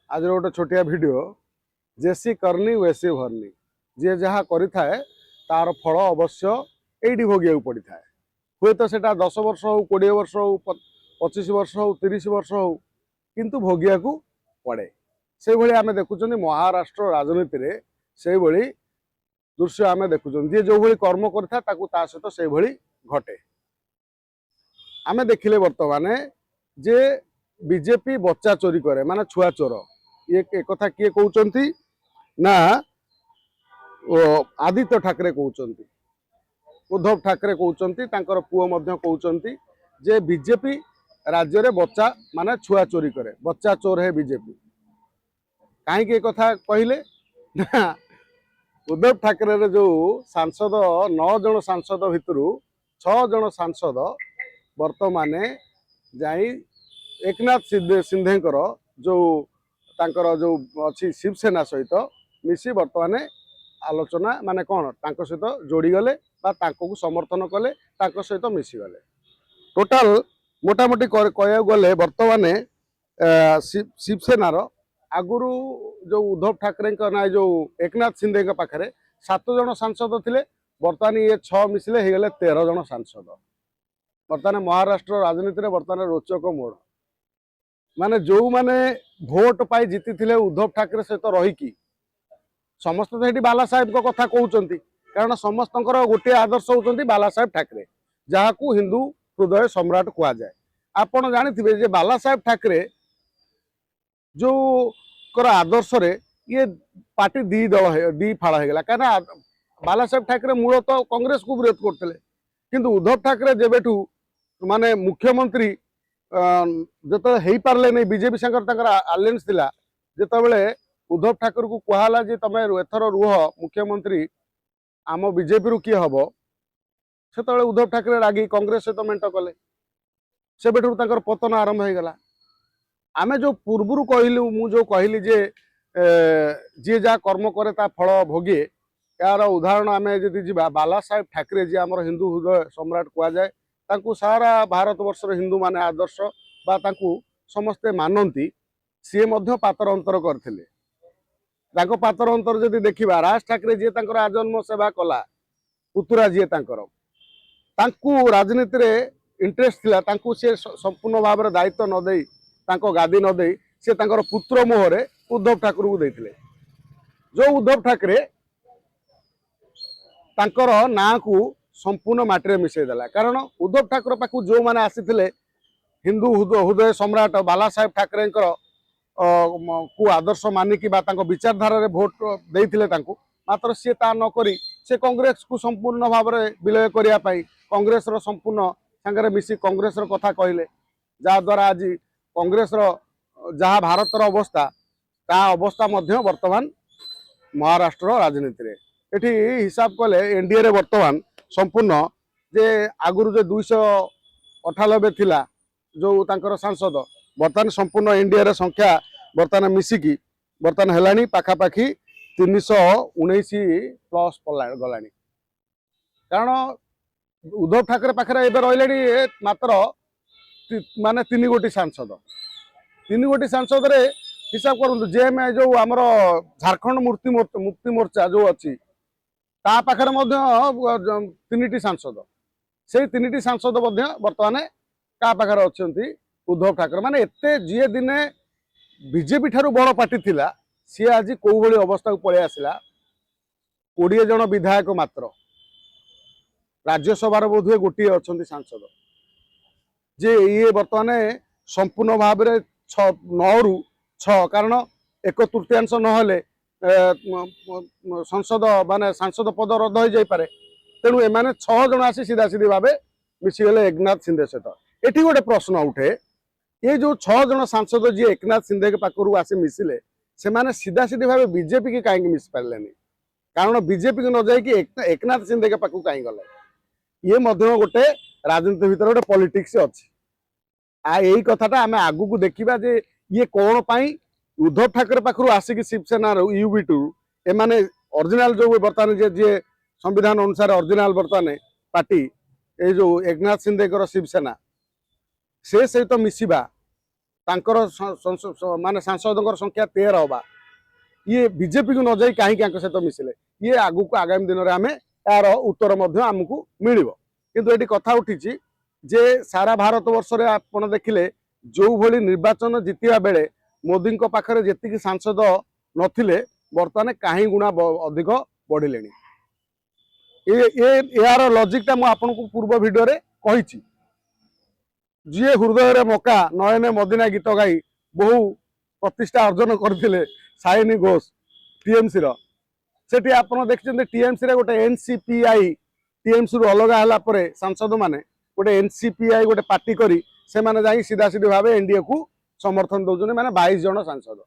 आज गोटे छोटिया वीडियो जेसी करनी वैसी भरनी जी जहाँ करें तार फल अवश्य ये भोग पड़ी था हुए तो सेटा 10 वर्ष हो 20 वर्ष हो 25 वर्ष हो 30 वर्ष हो किंतु भोगिया को पड़े से भाई आम देखुं महाराष्ट्र राजनीति रे से भाई दृश्य आम देखुं जी जो भाई कर्म करा सहित से भाई घटे आम देखिले बर्तमान जे बीजेपी बच्चा चोरी करे माने छुआ चोर ये एक कथा किए कहते ना आदित्य ठाकरे कहते उद्धव ठाकरे कहते पुओ कहते जे बीजेपी राज्य रे बच्चा माने छुआ चोरी करे बच्चा चोर है बीजेपी कहीं कथा कहले ना उद्धव ठाकरे जो सांसद 9 जन सांसद भितर 6 जन सांसद वर्तमान जाई एकनाथ सिंधेकर जो तांकर जो अच्छी शिवसेना सहित मिसी वर्तमान आलोचना माने कौन तांको सहित जोड़ी गले को समर्थन कले सहित मिसी गले टोटाल मोटामोटी कह गले वर्तमान शिवसेनार आगुरु जो उद्धव ठाकरे ना जो एकनाथ सिंधे पाखे 7 जन सांसद थे बर्तमान ये 6 मिसिले हो गले 13 जन सांसद बर्तमान महाराष्ट्र राजनीति में बर्तमान रोचक मोड़ माने जो माने भोट पाई जीति थे उद्धव ठाकरे सहित रहीकि समस्त तो बाला साहेब को कथा कहते कारण समस्त गोटे आदर्श होती बाला साहेब ठाकरे जहाँ को हिंदू हृदय सम्राट कह जाए आपड़ जानी बाला साहेब ठाकरे जो कर आदर्श रे ये पार्टी दी फाड़ हो गला कहीं बाला साहेब ठाकरे मूल तो कांग्रेस को विरोध करते किंतु उद्धव ठाकरे जेबेठू माने मुख्यमंत्री जो हो पारे नहीं बीजेपी संगर आलियंस थिला जितेबाला उद्धव ठाकरे को कहला जे तुम एथर रुह मुख्यमंत्री आम बीजेपी रु किए हम से उद्धव ठाकरे रागी कांग्रेस सहित मेंट कले से पतन आरंभ हो गला आम जो पूर्वर कहलु मु कहली जे जी जहाँ कर्म करे ता फल भोगे यार उदाहरण आम जी बाला साहेब ठाकरे जी आम हिंदू हृदय सम्राट कह जाए सारा भारत वर्षर हिंदू माने आदर्श बा समस्ते मानती सी पातर अंतर करथिले पातर अंतर जदि देखा राज ठाकरे जी आजन्म सेवा कला पुतुरा जी राजनीति रे इंटरेस्ट थिला सी संपूर्ण भाव में दायित्व नदे गादी नदे सी पुत्र मोहरे उद्धव ठाकरे को देथिले जो उद्धव ठाकरे ना को संपूर्ण माटी में मिसईदेला कारण उद्धव ठाकरे पाखु जो मैंने आसी हिंदू हृदय सम्राट बाला साहेब ठाकरे को आदर्श मानिकी विचारधारा रे भोट देते मात्र सी ता नक से कांग्रेस को संपूर्ण भाव में विलय करने कांग्रेस संपूर्ण सांगे मिसी कांग्रेस कथा कहले जहाद्वारा आज कांग्रेस जहाँ भारतर अवस्था ता अवस्था वर्तमान महाराष्ट्र राजनीति रे एठी हिसाब कले एनडीए रे वर्तमान संपूर्ण जे आगुरु जो 298 थिला जो तांकर सांसद बर्तमान संपूर्ण एनडीए रे संख्या बर्तमान मिसिकी बर्तमान हेलानी पाखापाखि 319 प्लस गलानी कारण उद्धव ठाकरे पाखे एबे रहिलेनी मात्र माने 3 गोटी सांसद रे हिसाब करूँ जेएम जो आमर झारखंड मुक्ति मोर्चा जो अच्छी ता पाखे 3टी सांसद से 3टी सांसद बर्तमान क्या पाखे अच्छा उद्धव ठाकरे माने एते जी दिने बीजेपी ठारू बड़ पार्टी थिला सी आज कौ भली अवस्था को पलि आसला 20 जन विधायक मात्र राज्यसभा बोधे गोटे अच्छा सांसद जे ये बर्तमान संपूर्ण भाव में 9 रु 6 कारण 1/3 नहले संसद माने सांसद पद रद्द हो जापे तेणु एमाने 6 जन आसी सीधा सीधी भाव मिसीगले एकनाथ सिंधे सहित एटी गोटे प्रश्न उठे ये जो 6 जन सांसद जी एकनाथ सिंधे के पाखु आसी मिसिले से माने सीधा सीधी भाव बीजेपी की कहीं मिस पारे कारण बीजेपी को न जाकि एकनाथ सिंधे के पाखु कहीं गले ये गोटे राजनीति भितर गोटे पॉलिटिक्स अच्छी यही कथाटा आम आगु को देखा जे ये कौन पाई उद्धव ठाकरे पाखु आसिक शिवसेना यूबी टू एमाने ओरिजिनल जो बर्तमान जे संविधान अनुसार ओरिजिनल बर्तमान पार्टी ये जो एकनाथ सिंधे शिवसेना से सहित मिसिबा तांकर माने सांसदों संख्या 13 हवा ये बीजेपी को न जाई कहीं सहित मिसिले ये आगु को आगामी दिन में आम यार उत्तर आमको मिल किंतु ये कथा उठी जे सारा भारत वर्ष में आप देखिले जो भली निर्वाचन जितिया बेले मोदी पाखरे जेतिकी सांसद नथिले बर्तमान कहीं गुणा अधिक बढ़िले यार लॉजिक टा आपको पूर्व वीडियो रे कही जी हृदय मका नयने मदिना गीत गाई बहु प्रतिष्ठा अर्जन करते साइनी घोष टीएमसी सेठी आप देखते टीएमसी गोटे एनसीपीआई टीएमसी रु अलग है सांसद मैंने गोटे एनसीपीआई गोटे पार्टी करी से माने जाई सीधा सीधी भाव एनडीए को समर्थन दौरान माने 22 जन सांसद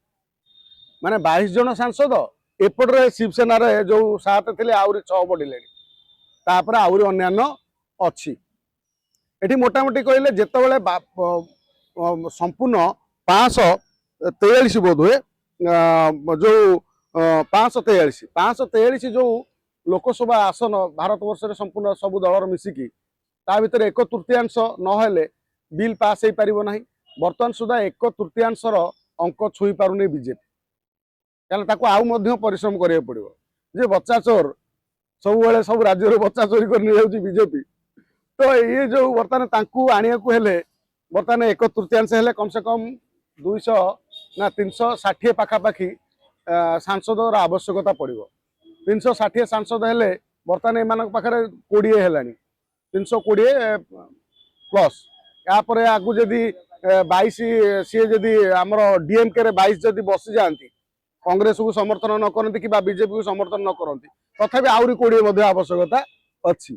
माने 22 जन सांसद एपटे शिवसेना जो 7 थे आहरी 6 बढ़िले तापर आहरी अन्यान्य अच्छी एटी मोटामोटी कहले जिते संपूर्ण 543 बोध हुए जो 543 जो लोकसभा आसन भारत वर्ष में संपूर्ण सबू दलर मिसिकी ता भीतर 1/3 नहेले बिल पास हो पार ना बर्तमान सुधा 1/3 अंक छुई पारुनी बीजेपी क्या आउ परिश्रम करा पड़ो जे बच्चा चोर सब सब राज्य बच्चा चोरी कर बीजेपी तो ये जो बर्तमान आने को हेले बर्तमान 1/3 हेले कम से कम 200 ना 360 पाखापाखि सांसद आवश्यकता पड़ो 360 सांसद हेले बर्तमान एम पाखे 20 है 320 प्लस यापर आगु जदि 22 सी जदि आमर डीएमके 22 जदि बसी जाती कांग्रेस को समर्थन न करती कि बीजेपी को समर्थन न करती तथापि आहरी 20 आवश्यकता अच्छी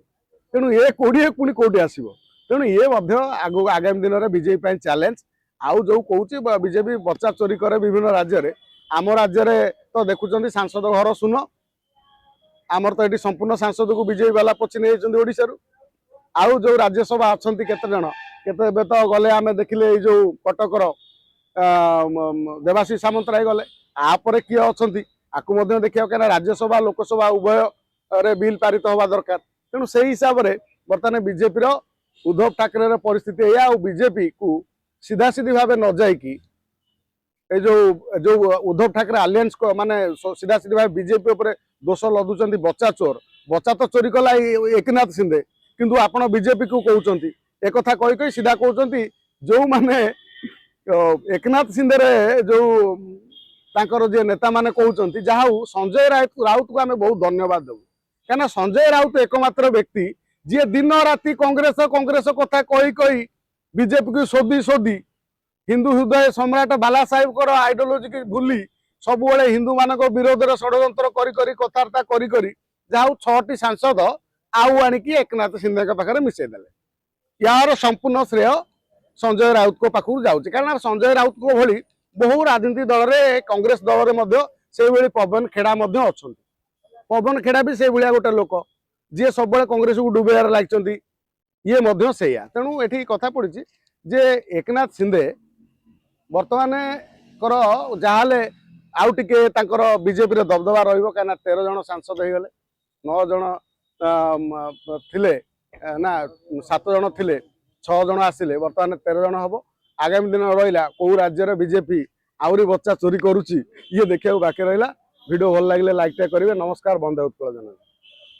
तेणु ये 20 पुणी कौटी आसो तेणु ये आगु आगामी दिन में बीजेपी चैलेंज आउ जो कौच बीजेपी बच्चा चोरी करे विभिन्न राज्य में आम राज्य में तो देखुं सांसद घर शून आमर तो ये संपूर्ण सांसद को बीजेपी वाला पची नहीं ओडिशा आउ जो राज्यसभा अच्छा केते जन केते तो गले आम देखिले जो कटकर देवाशीष सामंतराय गले आपर किए अच्छा आपको देखा क्या राज्यसभा लोकसभा उभय रे बिल पारित हवा दरकार तेणु से हिसाब से बर्तमान बीजेपी उद्धव ठाकरे परिस्थिति या बीजेपी को सीधा सीधी भाव न जाइकी जो जो उद्धव ठाकरे आलियंस माने सीधा सीधी भाव बीजेपी उपर दोष लदुंट बच्चा तो चोरी कला एकनाथ शिंदे किंतु आपण बीजेपी को कहते एक कथा कही सीधा कहते जो माने एकनाथ शिंदे जो तांकर जे नेता माने कहते जहाँ संजय राउत को आम बहुत धन्यवाद देव क्या संजय राउत एकमात्र व्यक्ति जी दिन राति कांग्रेस कथा कही बीजेपी को शोधी हिंदू हृदय सम्राट बाला साहेब आइडियोलोजी की भूली सब हिंदू मान विरोध में षड्यंत्र कथबार्ता करा 6टी सांसद आउ आणिकी एकनाथ शिंदे पाखे मिसेदेले यार संपूर्ण श्रेय संजय राउत को पाखु जाऊँगी कारण संजय राउत को भली बहु राजनीतिक दल में कांग्रेस दल में पवन खेड़ा अच्छा पवन खेड़ा भी से गोटे लोक जी सब कांग्रेस को डुबेबार लगी ये से तेणु ये कथा पड़ी जे एकनाथ शिंदे बर्तमान कर जहाँ आउ टिके बीजेपी दबदबा रही 13 जन सांसद हो गले 9 जन थिले ना 7 जन थिले 6 जन आसिले बर्तमान 13 जन हम आगामी दिन रहा कौ राज्य बीजेपी आहरी बच्चा चोरी करुच्ची ये देखा बाकी रहा वीडियो भल लगे लाइक करेंगे नमस्कार बंदे उत्कल जन।